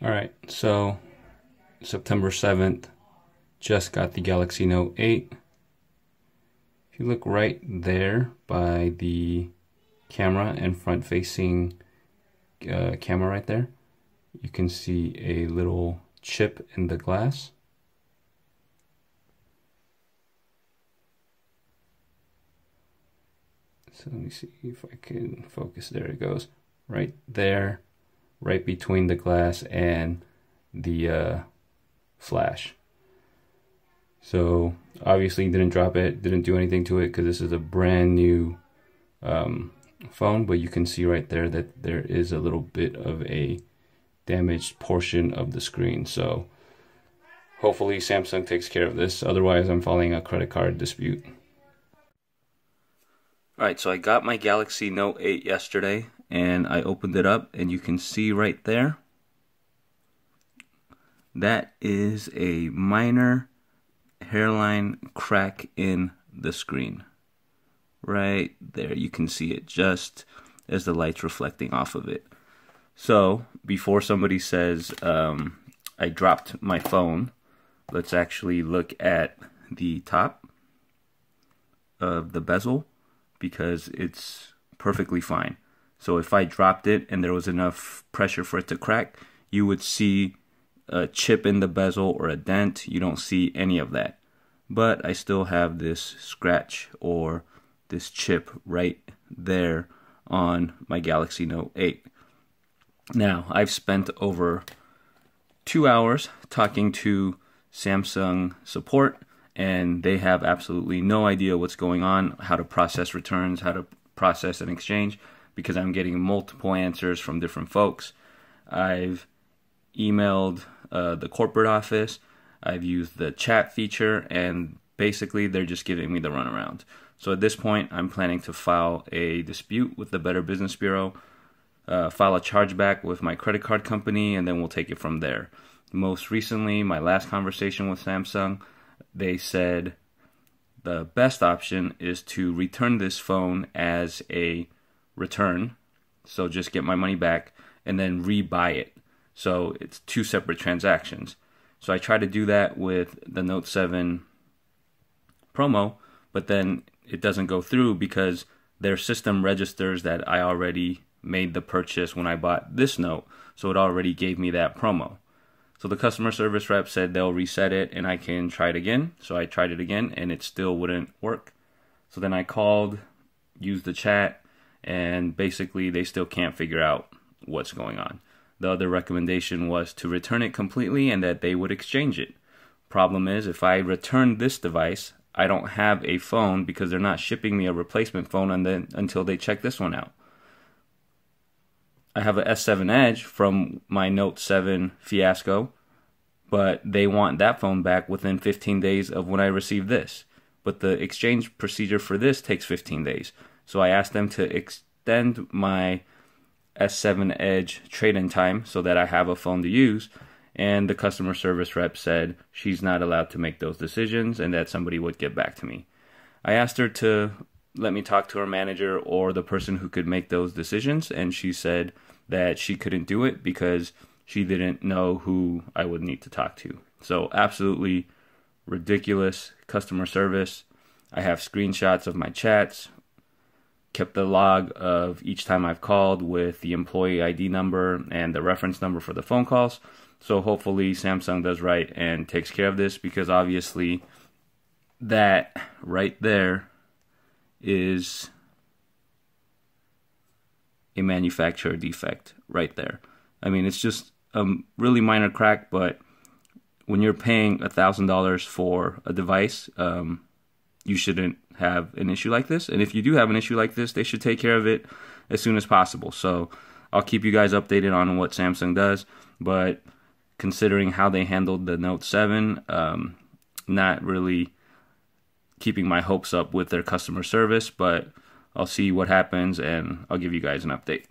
Alright, so September 7th, just got the Galaxy Note 8. If you look right there by the camera and front-facing camera right there, you can see a little chip in the glass. So let me see if I can focus. There it goes. Right there, right between the glass and the flash. So obviously didn't drop it, didn't do anything to it because this is a brand new phone, but you can see right there that there is a little bit of a damaged portion of the screen. So hopefully Samsung takes care of this, otherwise I'm filing a credit card dispute. Alright, so I got my Galaxy Note 8 yesterday and I opened it up and you can see right there that is a minor hairline crack in the screen. Right there, you can see it just as the light's reflecting off of it. So before somebody says I dropped my phone, let's actually look at the top of the bezel, because it's perfectly fine. So if I dropped it and there was enough pressure for it to crack, you would see a chip in the bezel or a dent. You don't see any of that. But I still have this scratch or this chip right there on my Galaxy Note 8. Now, I've spent over 2 hours talking to Samsung support, and they have absolutely no idea what's going on, how to process returns, how to process an exchange, because I'm getting multiple answers from different folks. I've emailed the corporate office, I've used the chat feature, and basically they're just giving me the runaround. So at this point, I'm planning to file a dispute with the Better Business Bureau, file a chargeback with my credit card company, and then we'll take it from there. Most recently, my last conversation with Samsung, they said the best option is to return this phone as a return, so just get my money back, and then rebuy it. So it's two separate transactions. So I tried to do that with the Note 7 promo, but then it doesn't go through because their system registers that I already made the purchase when I bought this Note, so it already gave me that promo. So the customer service rep said they'll reset it and I can try it again. So I tried it again and it still wouldn't work. So then I called, used the chat, and basically they still can't figure out what's going on. The other recommendation was to return it completely and that they would exchange it. Problem is, if I return this device, I don't have a phone because they're not shipping me a replacement phone until they check this one out. I have a S7 Edge from my Note 7 fiasco, but they want that phone back within 15 days of when I receive this. But the exchange procedure for this takes 15 days. So I asked them to extend my S7 Edge trade-in time so that I have a phone to use, and the customer service rep said she's not allowed to make those decisions and that somebody would get back to me. I asked her to let me talk to her manager or the person who could make those decisions, and she said that she couldn't do it because she didn't know who I would need to talk to. So absolutely ridiculous customer service. I have screenshots of my chats, kept the log of each time I've called with the employee ID number and the reference number for the phone calls. So hopefully Samsung does right and takes care of this, because obviously that right there is a manufacturer defect right there. I mean, it's just a really minor crack, but when you're paying $1,000 for a device, you shouldn't have an issue like this. And if you do have an issue like this, they should take care of it as soon as possible. So I'll keep you guys updated on what Samsung does, but considering how they handled the Note 7, not really keeping my hopes up with their customer service, but I'll see what happens and I'll give you guys an update.